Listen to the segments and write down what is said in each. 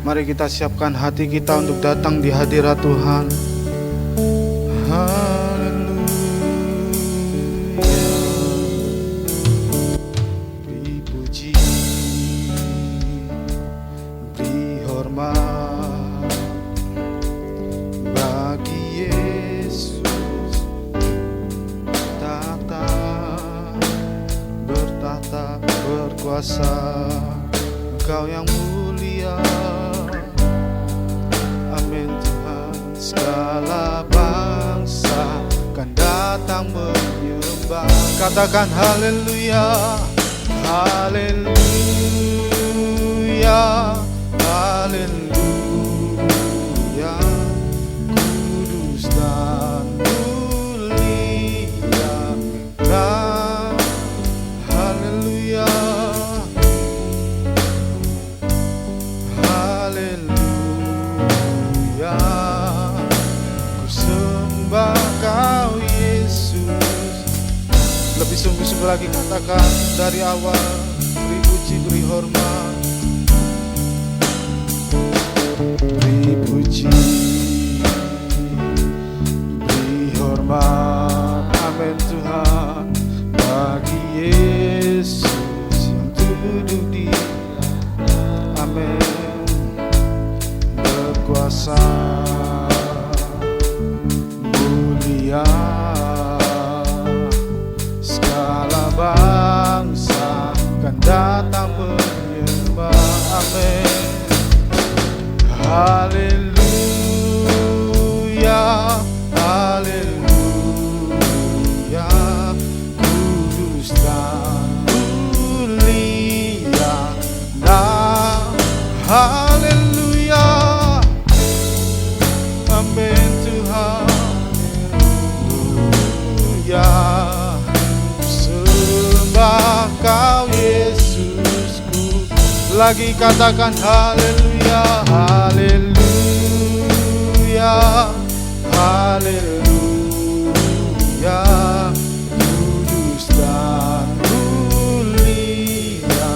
Mari kita siapkan hati kita untuk datang di hadirat Tuhan. Haleluya. Beri puji, beri hormat bagi Yesus. Bertata berkuasa, Engkau yang mulia. Amin Tuhan. Segala bangsa kan datang menyembah. Katakan haleluya, haleluya, haleluya. Kudus dan mulia, dan haleluya, haleluya. Ku sembah Kau Yesus. Lebih sungguh-sungguh lagi katakan dari awal. Beri puji, beri hormat, beri puji, beri hormat. Amin Tuhan. Bagi Yesus yang duduk di amin, berkuasa mulia. Segala bangsa kan datang menyembah. Amin. Haleluya, haleluya. Kudus dan mulia, nah haleluya. Amin Tuhan. Haleluya. Sembah Kau Yesusku. Lagi katakan haleluya, haleluya, haleluya. Kudus dan mulia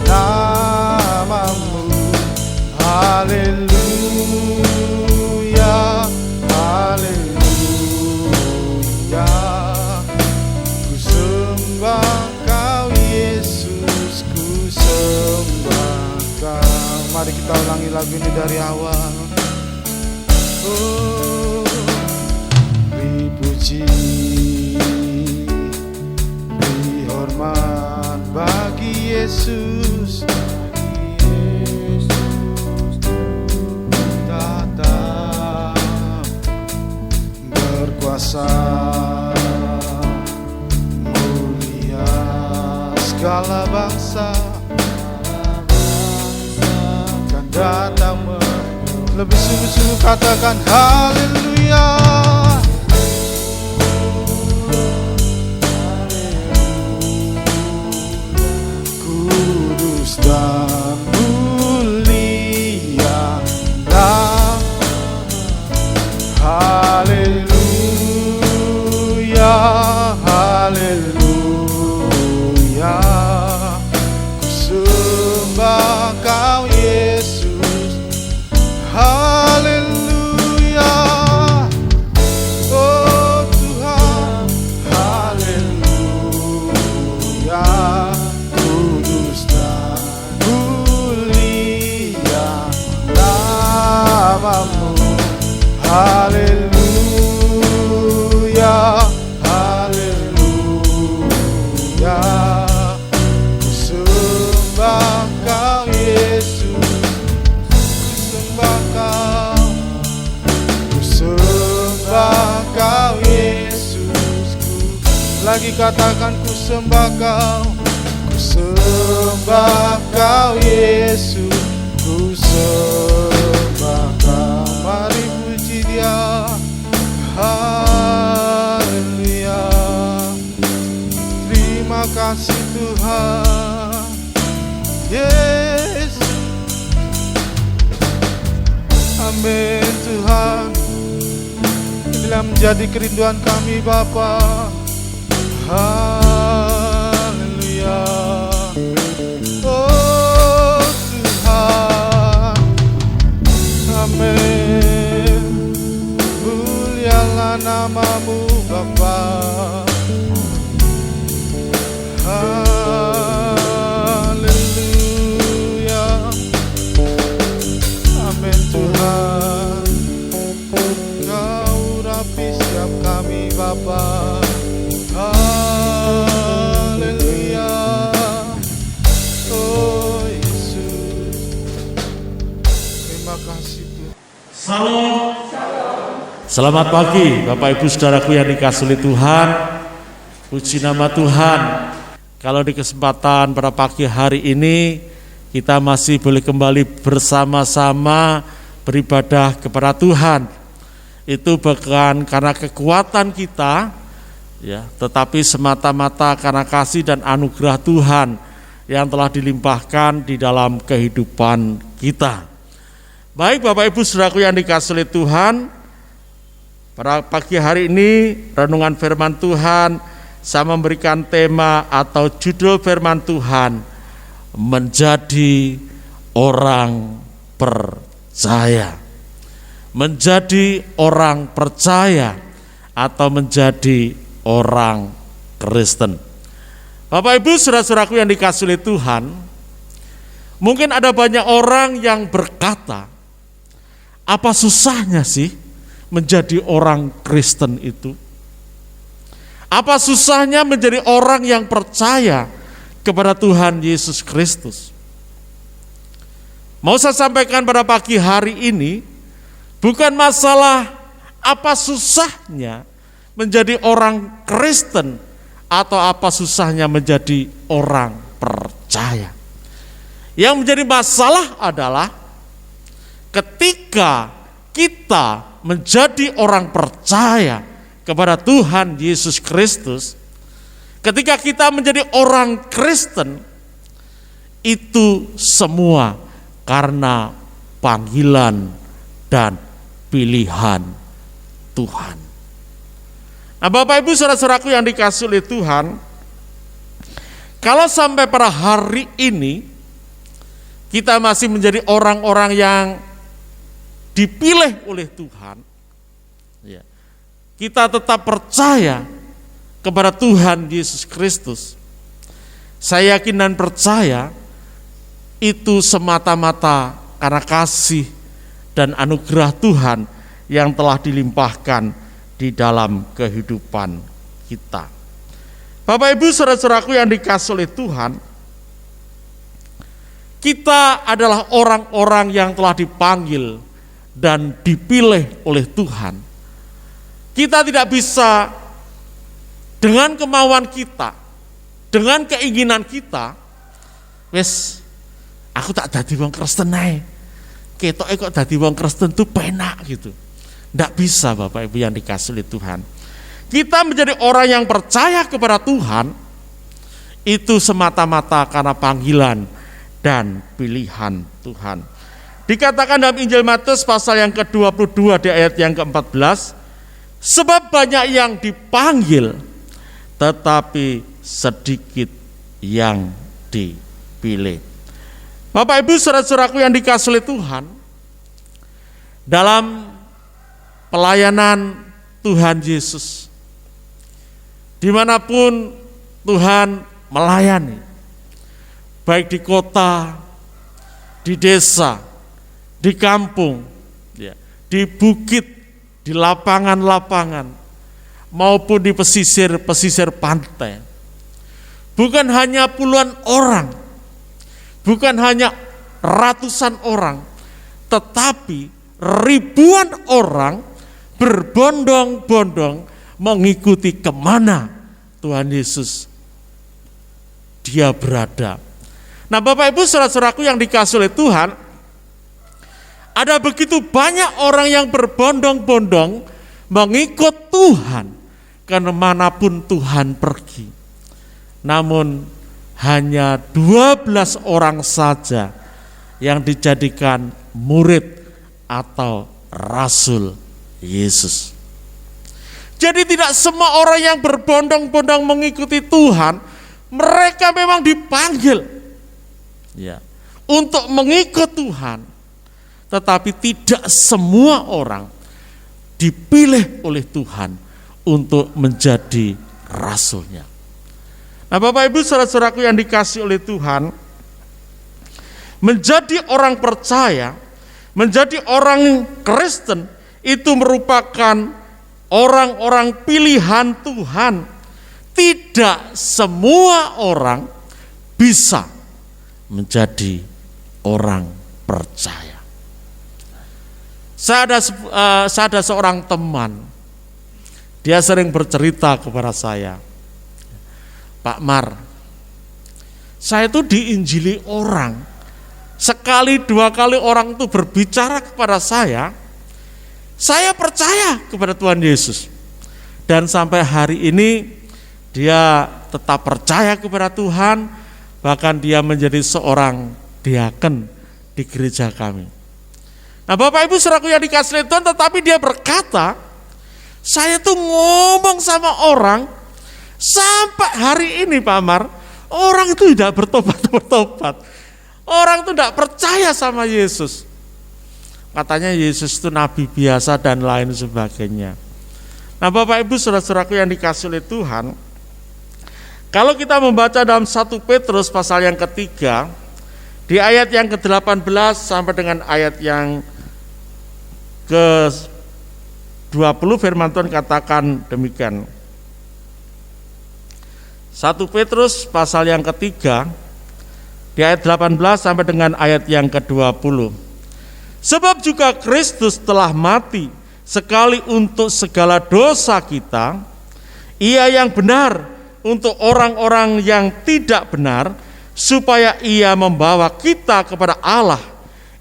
namamu. Haleluya, haleluya. Ku sembah Kau Yesus, ku sembah Kau. Mari kita ulangi lagu ini dari awal. Oh, beri puji, beri hormat bagi Yesus. Datang berkuasa mulia. Segala bangsa kan datang. Lebih sungguh-sungguh katakan haleluya. Kudus dan mulia, nah haleluya, haleluya. Ku sembah Kau Yesus. Haleluya, oh Tuhan. Haleluya. Kudus dan mulia namamu. Haleluya, haleluya. Ku sembah Kau Yesus. Ku sembah Kau Yesusku. Lagi katakan ku sembah Kau. Ku sembah Kau Yesus. Ku sembah Kau. Mari puji Dia. Haleluya. Terima kasih Tuhan Yesus. Amin Tuhan. Inilah menjadi kerinduan kami Bapa. Haleluya. Oh Tuhan. namamu Bapa. Haleluya. Amin Tuhan. Kau urapi setiap kami Bapa. Haleluya. Oh Yesus. Terima kasih Tuhan. Salam. Selamat pagi Bapak Ibu Saudaraku yang dikasihi oleh Tuhan. Puji nama Tuhan. Kalau di kesempatan pada pagi hari ini kita masih boleh kembali bersama-sama beribadah kepada Tuhan. Itu bukan karena kekuatan kita ya, tetapi semata-mata karena kasih dan anugerah Tuhan yang telah dilimpahkan di dalam kehidupan kita. Baik Bapak Ibu Saudaraku yang dikasihi oleh Tuhan, pada pagi hari ini renungan firman Tuhan saya memberikan tema atau judul firman Tuhan, menjadi orang percaya. Menjadi orang percaya atau menjadi orang Kristen. Bapak Ibu saudara-saudaraku yang dikasihi oleh Tuhan, mungkin ada banyak orang yang berkata, apa susahnya sih menjadi orang Kristen itu? Apa susahnya menjadi orang yang percaya kepada Tuhan Yesus Kristus? Mau saya sampaikan pada pagi hari ini, bukan masalah apa susahnya menjadi orang Kristen atau apa susahnya menjadi orang percaya. Yang menjadi masalah adalah ketika kita menjadi orang percaya kepada Tuhan Yesus Kristus, ketika kita menjadi orang Kristen, itu semua karena panggilan dan pilihan Tuhan. Nah Bapak Ibu saudara-saudaraku yang dikasihi oleh Tuhan, kalau sampai pada hari ini kita masih menjadi orang-orang yang dipilih oleh Tuhan, ya, kita tetap percaya kepada Tuhan Yesus Kristus. Saya yakin dan percaya itu semata-mata karena kasih dan anugerah Tuhan yang telah dilimpahkan di dalam kehidupan kita. Bapak Ibu saudara-saudaraku yang dikasihi oleh Tuhan, kita adalah orang-orang yang telah dipanggil dan dipilih oleh Tuhan. Kita tidak bisa dengan kemauan kita, dengan keinginan kita, wes aku tak dadi wong Kristen ae. Ketoke kok dadi wong Kristen tuh penak gitu. Tidak bisa Bapak Ibu yang dikasihi oleh Tuhan. Kita menjadi orang yang percaya kepada Tuhan itu semata-mata karena panggilan dan pilihan Tuhan. Dikatakan dalam Injil Matius pasal yang ke-22 di ayat yang ke-14, sebab banyak yang dipanggil, tetapi sedikit yang dipilih. Bapak Ibu saudara-saudaraku yang dikasihi oleh Tuhan, dalam pelayanan Tuhan Yesus, dimanapun Tuhan melayani, baik di kota, di desa, di kampung, di bukit, di lapangan-lapangan, maupun di pesisir pantai. Bukan hanya puluhan orang, bukan hanya ratusan orang, tetapi ribuan orang berbondong-bondong mengikuti kemana Tuhan Yesus dia berada. Nah Bapak Ibu saudara-saudaraku yang dikasihi oleh Tuhan, ada begitu banyak orang yang berbondong-bondong mengikut Tuhan kemanapun Tuhan pergi. Namun hanya 12 orang saja yang dijadikan murid atau rasul Yesus. Jadi tidak semua orang yang berbondong-bondong mengikuti Tuhan, mereka memang dipanggil ya, untuk mengikut Tuhan. Tetapi tidak semua orang dipilih oleh Tuhan untuk menjadi rasulnya. Nah, Bapak Ibu saudara-saudaraku yang dikasihi oleh Tuhan, menjadi orang percaya, menjadi orang Kristen itu merupakan orang-orang pilihan Tuhan. Tidak semua orang bisa menjadi orang percaya. Saya ada seorang teman, dia sering bercerita kepada saya, Pak Mar, saya itu diinjili orang, sekali dua kali orang itu berbicara kepada saya percaya kepada Tuhan Yesus. Dan sampai hari ini dia tetap percaya kepada Tuhan, bahkan dia menjadi seorang diaken di gereja kami. Nah, Bapak Ibu saudaraku yang dikasihi Tuhan, tetapi dia berkata, saya tuh ngomong sama orang, sampai hari ini Pak Mar, orang itu tidak bertobat. Orang itu tidak percaya sama Yesus. Katanya Yesus itu nabi biasa dan lain sebagainya. Nah, Bapak Ibu saudara-saudaraku yang dikasihi oleh Tuhan, kalau kita membaca dalam 1 Petrus pasal yang ketiga, di ayat yang ke-18 sampai dengan ayat yang ke-20, firman Tuhan katakan demikian. 1 Petrus pasal yang ketiga, di ayat 18 sampai dengan ayat yang ke-20. Sebab juga Kristus telah mati sekali untuk segala dosa kita, Ia yang benar untuk orang-orang yang tidak benar, supaya Ia membawa kita kepada Allah.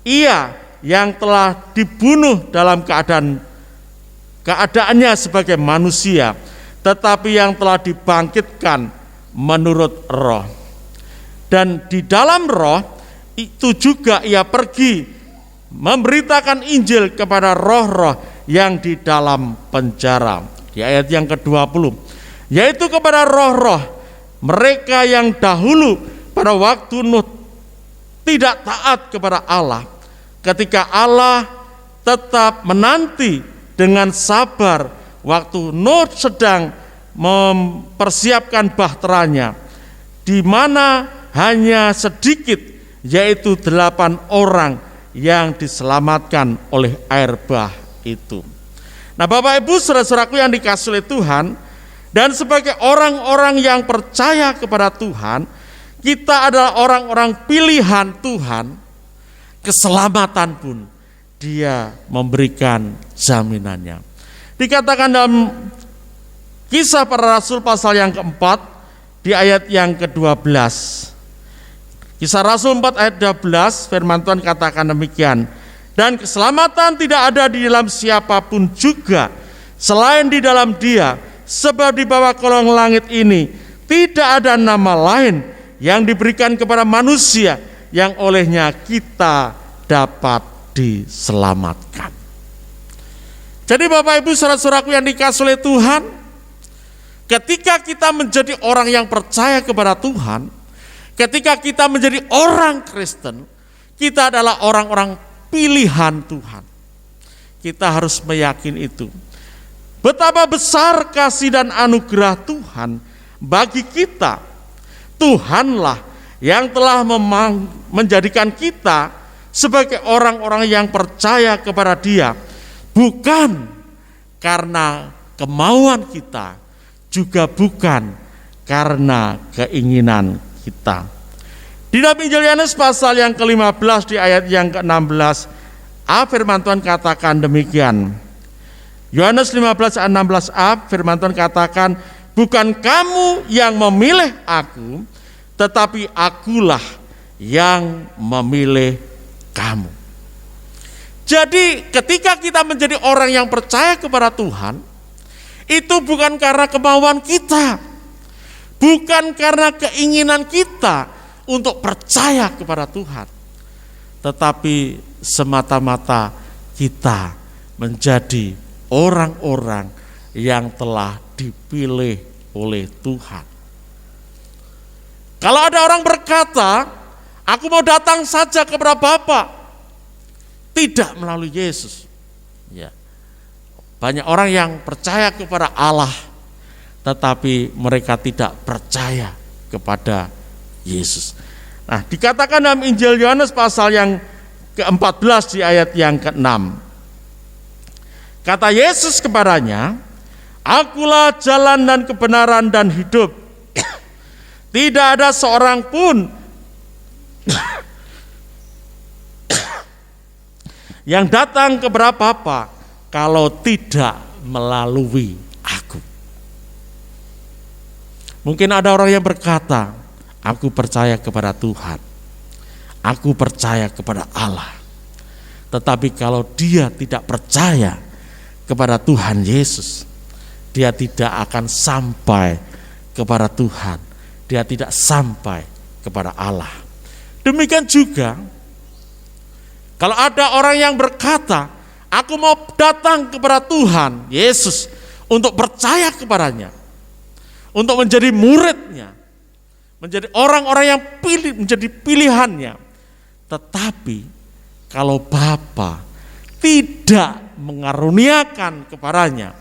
Ia yang telah dibunuh dalam keadaannya sebagai manusia, tetapi yang telah dibangkitkan menurut roh. Dan di dalam roh itu juga Ia pergi memberitakan Injil kepada roh-roh yang di dalam penjara. Di ayat yang ke-20, yaitu kepada roh-roh mereka yang dahulu pada waktu Nuh tidak taat kepada Allah, ketika Allah tetap menanti dengan sabar waktu Nuh sedang mempersiapkan bahteranya, di mana hanya sedikit, yaitu 8 orang yang diselamatkan oleh air bah itu. Nah, Bapak Ibu saudara-saudaraku yang dikasihi oleh Tuhan, dan sebagai orang-orang yang percaya kepada Tuhan, kita adalah orang-orang pilihan Tuhan. Keselamatan pun Dia memberikan jaminannya. Dikatakan dalam Kisah Para Rasul pasal yang keempat, di ayat yang ke-12. Kisah Rasul 4 ayat 12, firman Tuhan katakan demikian. Dan keselamatan tidak ada di dalam siapapun juga selain di dalam Dia, sebab di bawah kolong langit ini tidak ada nama lain yang diberikan kepada manusia yang olehnya kita dapat diselamatkan. Jadi Bapak Ibu saudara-saudaraku yang dikasihi oleh Tuhan, ketika kita menjadi orang yang percaya kepada Tuhan, ketika kita menjadi orang Kristen, kita adalah orang-orang pilihan Tuhan. Kita harus meyakini itu. Betapa besar kasih dan anugerah Tuhan bagi kita. Tuhanlah yang telah menjadikan kita sebagai orang-orang yang percaya kepada Dia, bukan karena kemauan kita, juga bukan karena keinginan kita. Di dalam Injil Yohanes pasal yang ke-15 di ayat yang ke-16, firman Tuhan katakan demikian. Yohanes 15 ayat 16a, firman Tuhan katakan, bukan kamu yang memilih aku, tetapi akulah yang memilih kamu. Jadi ketika kita menjadi orang yang percaya kepada Tuhan, itu bukan karena kemauan kita, bukan karena keinginan kita untuk percaya kepada Tuhan, tetapi semata-mata kita menjadi orang-orang yang telah dipilih oleh Tuhan. Kalau ada orang berkata, aku mau datang saja kepada Bapa, tidak melalui Yesus, ya, Banyak orang yang percaya kepada Allah, tetapi mereka tidak percaya kepada Yesus. Nah, dikatakan dalam Injil Yohanes pasal yang ke-14 di ayat yang ke-6. Kata Yesus kepadanya, "Akulah jalan dan kebenaran dan hidup. Tidak ada seorang pun yang datang kepada Bapa kalau tidak melalui aku." Mungkin ada orang yang berkata, "Aku percaya kepada Tuhan, aku percaya kepada Allah." Tetapi kalau dia tidak percaya kepada Tuhan Yesus, dia tidak akan sampai kepada Tuhan, dia tidak sampai kepada Allah. Demikian juga kalau ada orang yang berkata, "Aku mau datang kepada Tuhan Yesus untuk percaya kepadanya, untuk menjadi muridnya, menjadi orang-orang yang menjadi pilihannya." Tetapi kalau Bapa tidak mengaruniakan kepadanya,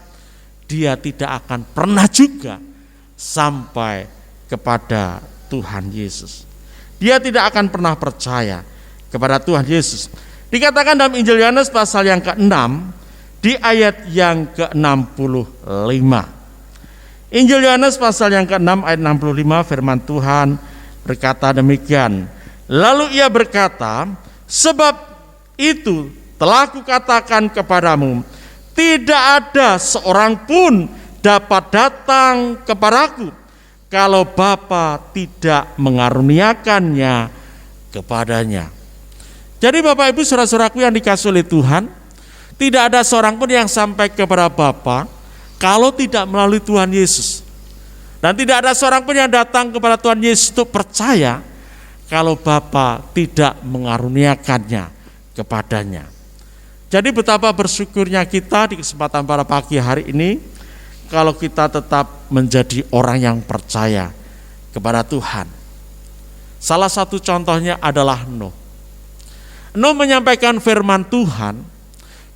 dia tidak akan pernah juga sampai kepada Tuhan Yesus. Dia tidak akan pernah percaya kepada Tuhan Yesus. Dikatakan dalam Injil Yohanes pasal yang ke-6 di ayat yang ke-65. Injil Yohanes pasal yang ke-6 ayat 65, firman Tuhan berkata demikian. Lalu ia berkata, "Sebab itu telah kukatakan kepadamu, tidak ada seorang pun dapat datang kepadaku kalau Bapa tidak mengaruniakannya kepadanya." Jadi Bapak Ibu saudara-saudaraku yang dikasihi oleh Tuhan, tidak ada seorang pun yang sampai kepada Bapa kalau tidak melalui Tuhan Yesus. Dan tidak ada seorang pun yang datang kepada Tuhan Yesus untuk percaya kalau Bapa tidak mengaruniakannya kepadanya. Jadi betapa bersyukurnya kita di kesempatan pada pagi hari ini kalau kita tetap menjadi orang yang percaya kepada Tuhan. Salah satu contohnya adalah Nuh. Nuh menyampaikan firman Tuhan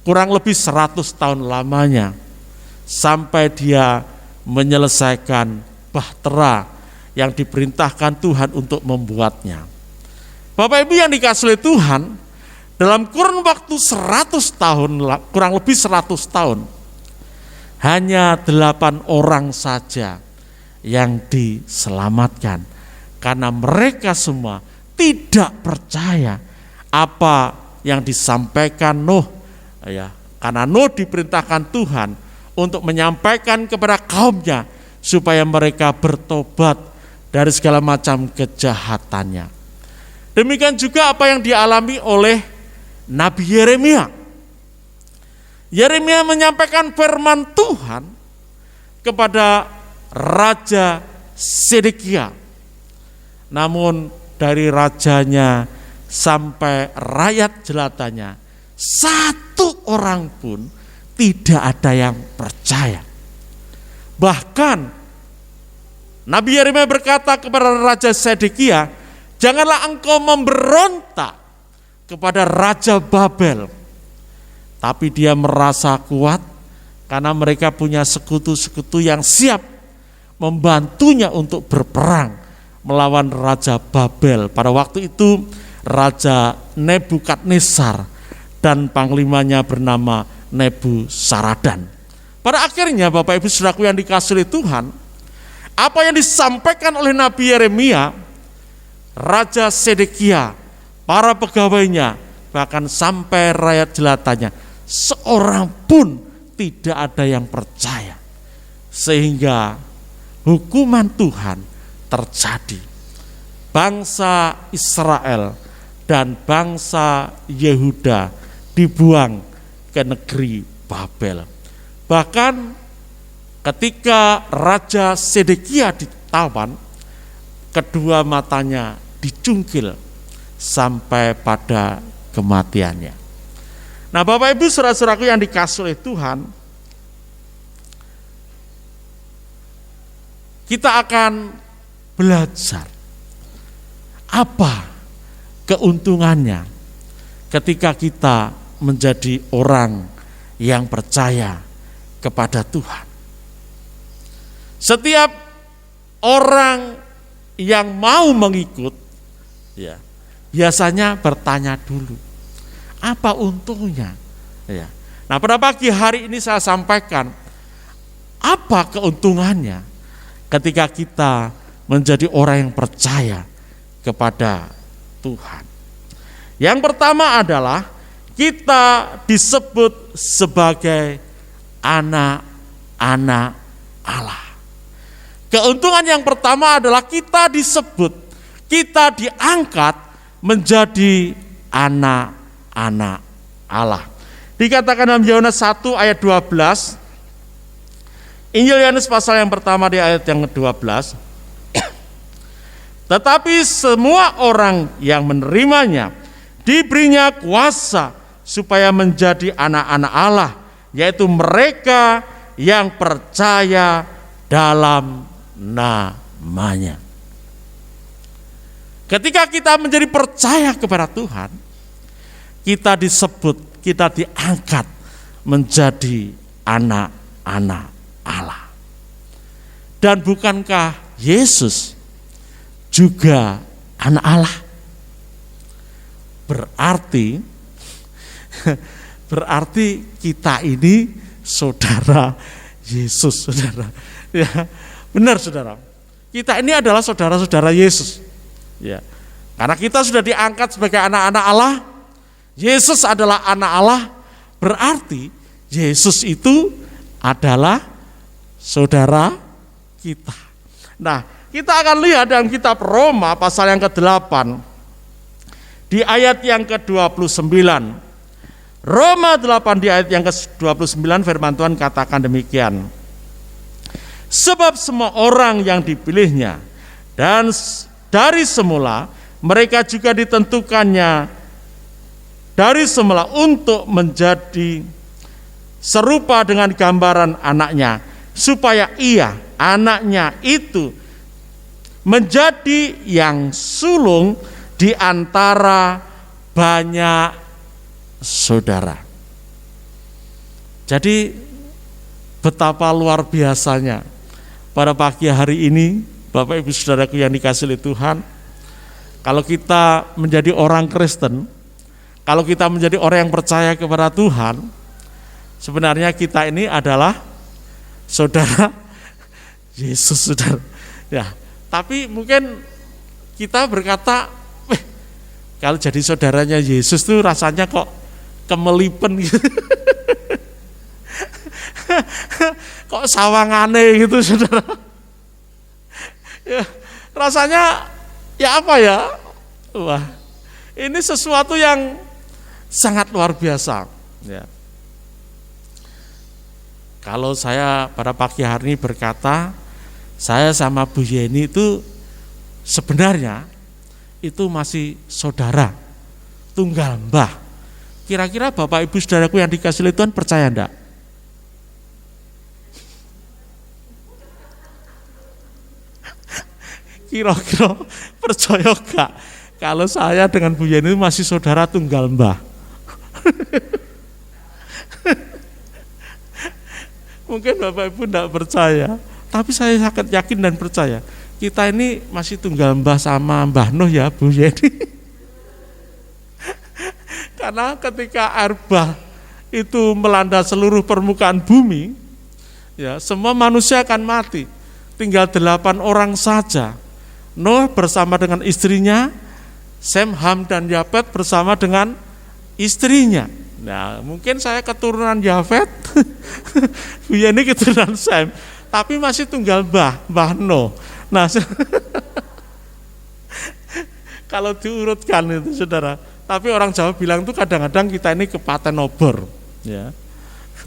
kurang lebih 100 tahun lamanya sampai dia menyelesaikan bahtera yang diperintahkan Tuhan untuk membuatnya. Bapak Ibu yang dikasihi oleh Tuhan, dalam kurun waktu 100 tahun, kurang lebih 100 tahun, hanya 8 orang saja yang diselamatkan karena mereka semua tidak percaya apa yang disampaikan Nuh, ya, karena Nuh diperintahkan Tuhan untuk menyampaikan kepada kaumnya supaya mereka bertobat dari segala macam kejahatannya. Demikian juga apa yang dialami oleh Nabi Yeremia. Yeremia menyampaikan firman Tuhan kepada Raja Sedekia. Namun dari rajanya sampai rakyat jelatanya, satu orang pun tidak ada yang percaya. Bahkan Nabi Yeremia berkata kepada Raja Sedekia, "Janganlah engkau memberontak kepada Raja Babel." Tapi dia merasa kuat karena mereka punya sekutu-sekutu yang siap membantunya untuk berperang melawan Raja Babel. Pada waktu itu Raja Nebukadnezar dan panglimanya bernama Nebuzaradan. Pada akhirnya Bapak Ibu saudaraku yang dikasihi Tuhan, apa yang disampaikan oleh Nabi Yeremia, Raja Sedekia, para pegawainya, bahkan sampai rakyat jelatanya, seorang pun tidak ada yang percaya. Sehingga hukuman Tuhan terjadi. Bangsa Israel dan bangsa Yehuda dibuang ke negeri Babel. Bahkan ketika Raja Sedekia ditawan, kedua matanya dicungkil sampai pada kematiannya. Nah Bapak Ibu saudara-saudaraku yang dikasihi oleh Tuhan, kita akan belajar apa keuntungannya ketika kita menjadi orang yang percaya kepada Tuhan. Setiap orang yang mau mengikut, ya, biasanya bertanya dulu, apa untungnya? Ya. Nah, pada pagi hari ini saya sampaikan, apa keuntungannya ketika kita menjadi orang yang percaya kepada Tuhan. Yang pertama adalah kita disebut sebagai anak-anak Allah. Keuntungan yang pertama adalah kita disebut, kita diangkat menjadi anak-anak Allah. Dikatakan dalam Yohanes 1 ayat 12, Injil Yohanes pasal yang pertama di ayat yang ke-12, tetapi semua orang yang menerimanya diberinya kuasa supaya menjadi anak-anak Allah, yaitu mereka yang percaya dalam namanya. Ketika kita menjadi percaya kepada Tuhan, kita disebut, kita diangkat menjadi anak-anak Allah. Dan bukankah Yesus juga anak Allah? Berarti kita ini saudara Yesus, saudara. Ya, benar saudara. Kita ini adalah saudara-saudara Yesus. Ya. Karena kita sudah diangkat sebagai anak-anak Allah, Yesus adalah anak Allah, berarti Yesus itu adalah saudara kita. Nah, kita akan lihat dalam kitab Roma pasal yang ke-8 di ayat yang ke-29. Roma 8 di ayat yang ke-29 firman Tuhan katakan demikian. Sebab semua orang yang dipilihnya dan dari semula mereka juga ditentukannya dari semula untuk menjadi serupa dengan gambaran anaknya, supaya ia, anaknya itu menjadi yang sulung di antara banyak saudara. Jadi betapa luar biasanya pada pagi hari ini, Bapak Ibu Saudaraku yang dikasihi oleh Tuhan, kalau kita menjadi orang Kristen, kalau kita menjadi orang yang percaya kepada Tuhan, sebenarnya kita ini adalah saudara Yesus, saudara. Ya, tapi mungkin kita berkata, kalau jadi saudaranya Yesus tuh rasanya kok kemelipen gitu. Kok sawangane gitu, saudara. Ya, rasanya ya apa ya? Wah, ini sesuatu yang sangat luar biasa. Ya. Kalau saya pada pagi hari ini berkata, saya sama Bu Yeni itu sebenarnya itu masih saudara tunggal mbah. Kira-kira Bapak Ibu Saudaraku yang dikasihi oleh Tuhan percaya enggak? Kira-kira percaya enggak kalau saya dengan Bu Yeni masih saudara tunggal mbah? Mungkin Bapak Ibu enggak percaya, tapi saya sangat yakin dan percaya kita ini masih tunggal mbah sama Mbah Nuh ya Bu Yeni. Karena ketika air bah itu melanda seluruh permukaan bumi, ya semua manusia akan mati. Tinggal 8 orang saja. Nuh bersama dengan istrinya, Sem, Ham, dan Yafet bersama dengan istrinya. Nah, mungkin saya keturunan Yafet, Bu Yeni keturunan Sem, tapi masih tunggal Mbah Nuh. Nah, kalau diurutkan itu saudara, tapi orang Jawa bilang tuh kadang-kadang kita ini kepaten obor, ya.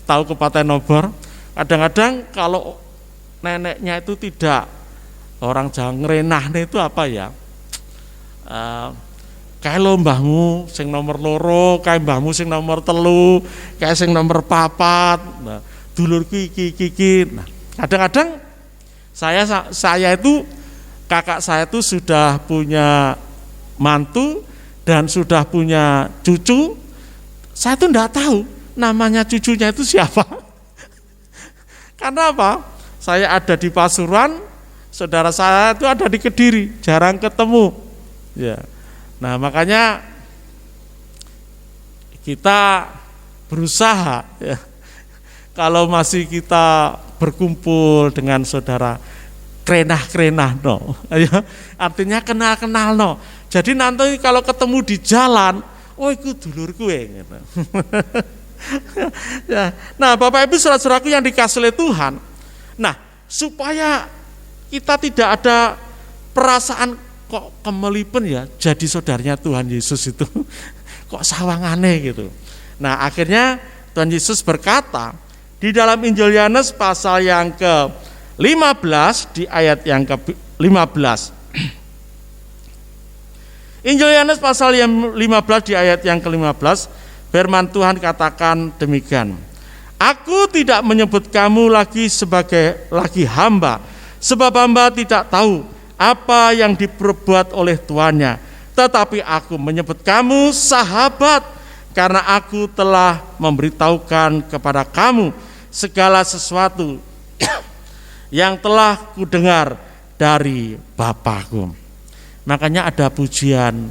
Tahu kepaten obor? Kadang-kadang kalau neneknya itu tidak, orang Jawa ngrenahne itu apa ya? Kayak lo mbahmu sing nomor loro, kayak mbahmu sing nomor telu, kayak sing nomor papat. Nah, dulur iki. Nah, kadang-kadang saya itu, kakak saya itu sudah punya mantu dan sudah punya cucu, saya tuh enggak tahu namanya cucunya itu siapa. Karena apa? Saya ada di Pasuruan, saudara saya itu ada di Kediri, jarang ketemu. Ya. Nah, makanya kita berusaha ya. Kalau masih kita berkumpul dengan saudara krenah-krenah no. Ya, artinya kenal-kenal no. Jadi nanti kalau ketemu di jalan, oh itu dulurku gitu. Ya. Nah, Bapak Ibu saudara-saudaraku yang dikasihi oleh Tuhan. Nah, supaya kita tidak ada perasaan kok kemelipen ya jadi saudaranya Tuhan Yesus itu kok sawangane gitu. Nah, akhirnya Tuhan Yesus berkata di dalam Injil Yohanes pasal yang ke-15 di ayat yang ke-15. Injil Yohanes pasal yang 15 di ayat yang ke-15, firman Tuhan katakan demikian. Aku tidak menyebut kamu lagi sebagai hamba, sebab hamba tidak tahu apa yang diperbuat oleh tuannya. Tetapi aku menyebut kamu sahabat, karena aku telah memberitahukan kepada kamu segala sesuatu yang telah kudengar dari Bapakku. Makanya ada pujian,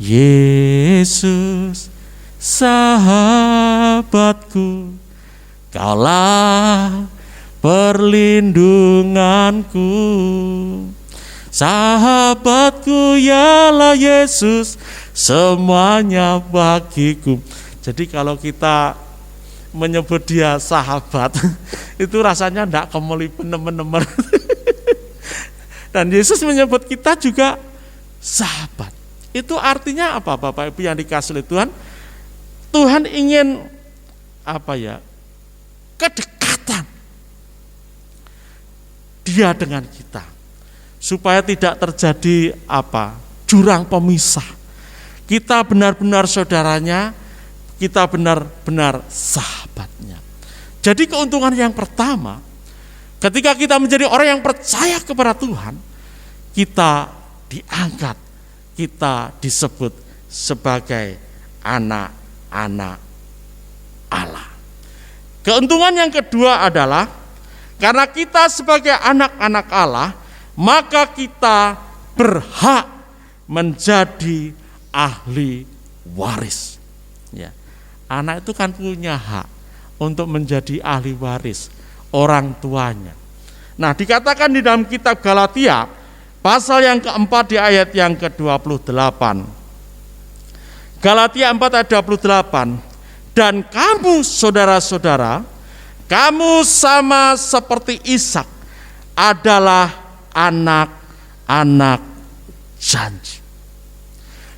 Yesus sahabatku, Kaulah perlindunganku, sahabatku ialah Yesus, semuanya bagiku. Jadi kalau kita menyebut dia sahabat, itu rasanya enggak kemelipen teman-teman. Dan Yesus menyebut kita juga sahabat. Itu artinya apa, Bapak Ibu yang dikasihi oleh Tuhan? Tuhan ingin apa ya? Kedekatan dia dengan kita, supaya tidak terjadi apa? Jurang pemisah. Kita benar-benar saudaranya, kita benar-benar sahabatnya. Jadi keuntungan yang pertama, ketika kita menjadi orang yang percaya kepada Tuhan, kita diangkat, kita disebut sebagai anak-anak Allah. Keuntungan yang kedua adalah karena kita sebagai anak-anak Allah, maka kita berhak menjadi ahli waris. Ya. Anak itu kan punya hak untuk menjadi ahli waris orang tuanya. Nah, dikatakan di dalam kitab Galatia pasal yang keempat di ayat yang ke-28. Galatia 4 ayat 28. Dan kamu saudara-saudara, kamu sama seperti Ishak adalah anak-anak janji.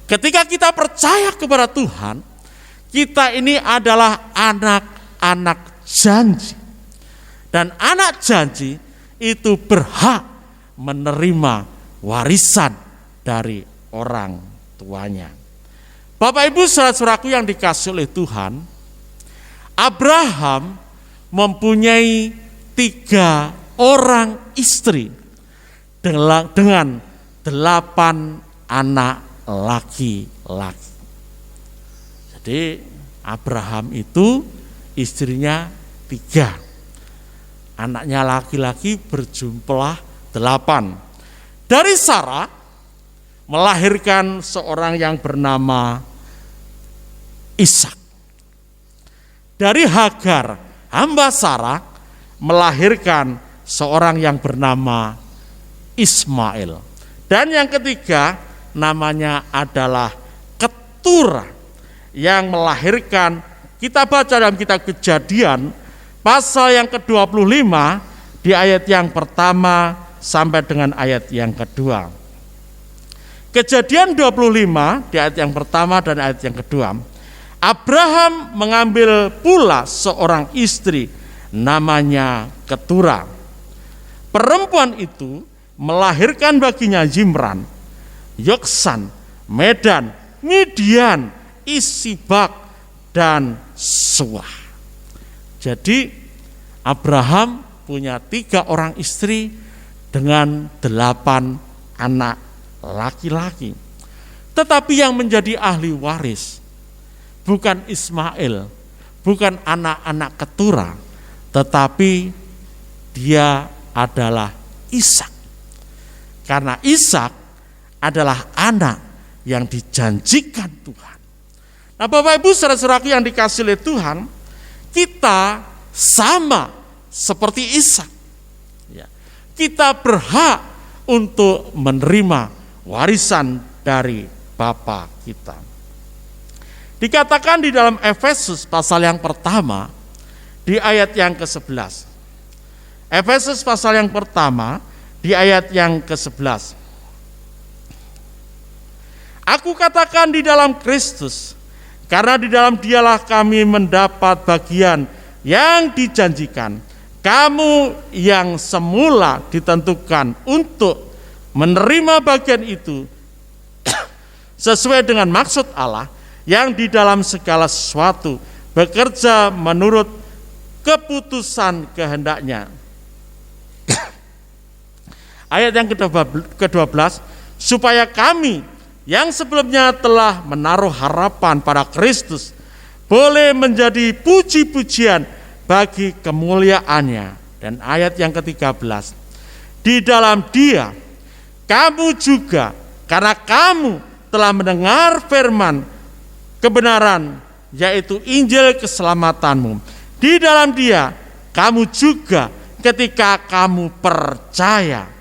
Ketika kita percaya kepada Tuhan, kita ini adalah anak-anak janji. Dan anak janji itu berhak menerima warisan dari orang tuanya. Bapak Ibu saudara-saudaraku yang dikasihi oleh Tuhan, Abraham mempunyai 3 orang istri dengan 8 anak laki-laki. Jadi Abraham itu istrinya 3, anaknya laki-laki berjumlah 8. Dari Sarah melahirkan seorang yang bernama Ishak. Dari Hagar, hamba Sarah, melahirkan seorang yang bernama Ismail. Dan yang ketiga namanya adalah Keturah, yang melahirkan, kita baca dalam kitab Kejadian pasal yang ke-25 di ayat yang pertama sampai dengan ayat yang kedua. Kejadian 25 di ayat yang pertama dan ayat yang kedua. Abraham mengambil pula seorang istri namanya Keturah. Perempuan itu melahirkan baginya Zimran, Yoksan, Medan, Midian, Isibak, dan Suah. Jadi Abraham punya 3 orang istri dengan 8 anak laki-laki. Tetapi yang menjadi ahli waris bukan Ismail, bukan anak-anak Keturah, tetapi dia adalah Ishak. Karena Ishak adalah anak yang dijanjikan Tuhan. Nah, Bapak Ibu saudara-saudaraku yang dikasihi oleh Tuhan, kita sama seperti Ishak. Ya, kita berhak untuk menerima warisan dari Bapa kita. Dikatakan di dalam Efesus pasal yang pertama di ayat yang ke-11. Efesus pasal yang pertama di ayat yang ke-11. Aku katakan di dalam Kristus, karena di dalam Dialah kami mendapat bagian yang dijanjikan. Kamu yang semula ditentukan untuk menerima bagian itu sesuai dengan maksud Allah yang di dalam segala sesuatu bekerja menurut keputusan kehendaknya. Ayat yang ke-12, supaya kami yang sebelumnya telah menaruh harapan pada Kristus boleh menjadi puji-pujian bagi kemuliaannya. Dan ayat yang ke-13, di dalam Dia kamu juga, karena kamu telah mendengar firman kebenaran, yaitu Injil keselamatanmu. Di dalam Dia kamu juga ketika kamu percaya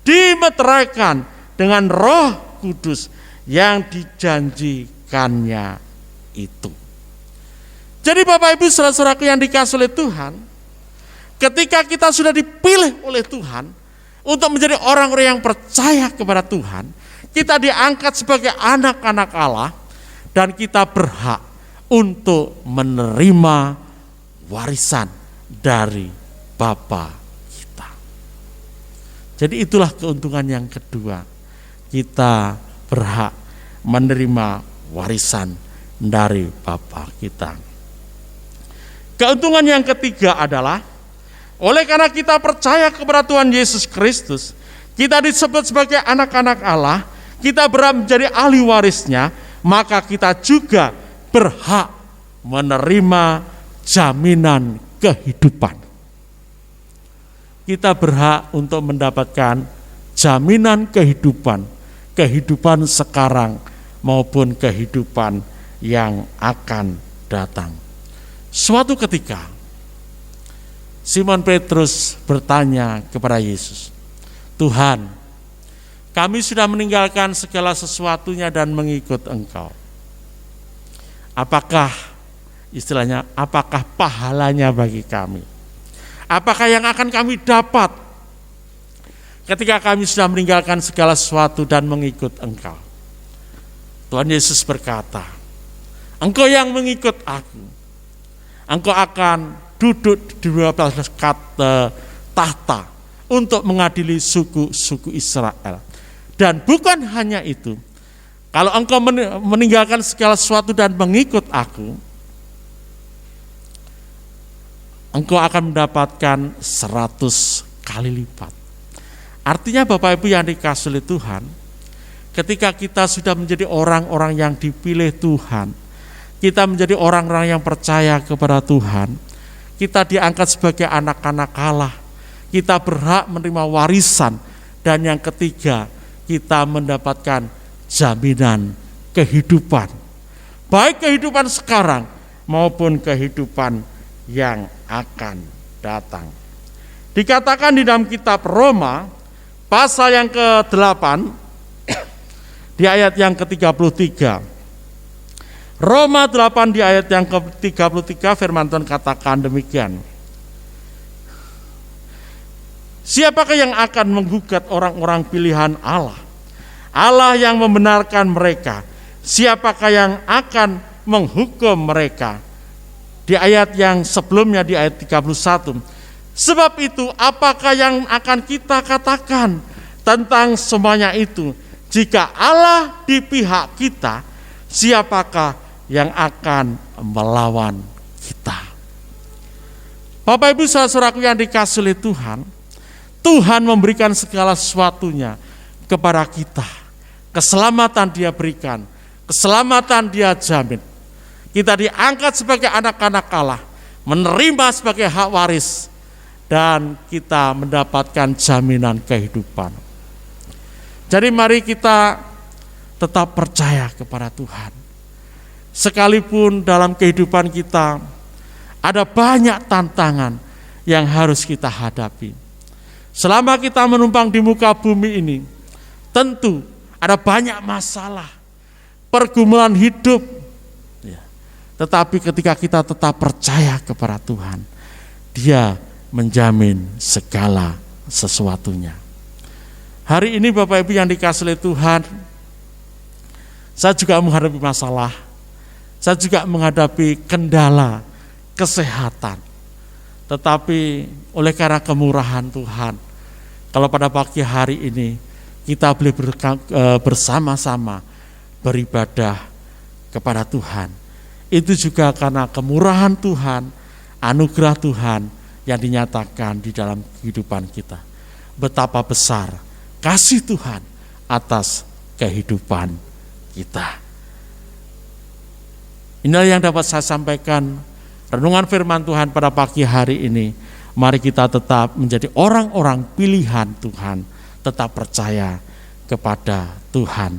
dimeteraikan dengan Roh Kudus yang dijanjikannya itu. Jadi Bapak Ibu saudara-saudaraku yang dikasihi oleh Tuhan, ketika kita sudah dipilih oleh Tuhan untuk menjadi orang-orang yang percaya kepada Tuhan, kita diangkat sebagai anak-anak Allah dan kita berhak untuk menerima warisan dari Bapa kita. Jadi itulah keuntungan yang kedua. Kita berhak menerima warisan dari Bapa kita. Keuntungan yang ketiga adalah oleh karena kita percaya kepada Tuhan Yesus Kristus, kita disebut sebagai anak-anak Allah, kita berhak menjadi ahli warisnya, maka kita juga berhak menerima jaminan kehidupan. Kita berhak untuk mendapatkan jaminan kehidupan, kehidupan sekarang maupun kehidupan yang akan datang. Suatu ketika Simon Petrus bertanya kepada Yesus, Tuhan, kami sudah meninggalkan segala sesuatunya dan mengikut Engkau. Apakah pahalanya bagi kami? Apakah yang akan kami dapat ketika kami sudah meninggalkan segala sesuatu dan mengikut Engkau? Tuhan Yesus berkata, engkau yang mengikut aku, engkau akan duduk di 12 tahta untuk mengadili suku-suku Israel. Dan bukan hanya itu, kalau engkau meninggalkan segala sesuatu dan mengikut aku, engkau akan mendapatkan 100 kali lipat. Artinya Bapak Ibu yang dikasihi oleh Tuhan, ketika kita sudah menjadi orang-orang yang dipilih Tuhan, kita menjadi orang-orang yang percaya kepada Tuhan, kita diangkat sebagai anak-anak Allah, kita berhak menerima warisan, dan yang ketiga, kita mendapatkan jaminan kehidupan, baik kehidupan sekarang maupun kehidupan yang akan datang. Dikatakan di dalam kitab Roma pasal yang ke-8 di ayat yang ke-33. Roma 8 di ayat yang ke-33 firman Tuhan katakan demikian. Siapakah yang akan menggugat orang-orang pilihan Allah? Allah yang membenarkan mereka. Siapakah yang akan menghukum mereka? Di ayat yang sebelumnya di ayat 31. Sebab itu apakah yang akan kita katakan tentang semuanya itu? Jika Allah di pihak kita, siapakah yang akan melawan kita? Bapak Ibu saudara-saudaraku yang dikasihi oleh Tuhan, Tuhan memberikan segala sesuatunya kepada kita. Keselamatan Dia berikan, keselamatan Dia jamin. Kita diangkat sebagai anak-anak Allah, menerima sebagai hak waris, dan kita mendapatkan jaminan kehidupan. Jadi mari kita tetap percaya kepada Tuhan. Sekalipun dalam kehidupan kita ada banyak tantangan yang harus kita hadapi. Selama kita menumpang di muka bumi ini, tentu ada banyak masalah, pergumulan hidup. Tetapi ketika kita tetap percaya kepada Tuhan, Dia menjamin segala sesuatunya. Hari ini Bapak Ibu yang dikasihi oleh Tuhan, saya juga menghadapi masalah, saya juga menghadapi kendala kesehatan. Tetapi oleh karena kemurahan Tuhan, kalau pada pagi hari ini kita boleh bersama-sama beribadah kepada Tuhan, itu juga karena kemurahan Tuhan, anugerah Tuhan yang dinyatakan di dalam kehidupan kita. Betapa besar kasih Tuhan atas kehidupan kita. Inilah yang dapat saya sampaikan renungan firman Tuhan pada pagi hari ini. Mari kita tetap menjadi orang-orang pilihan Tuhan, tetap percaya kepada Tuhan.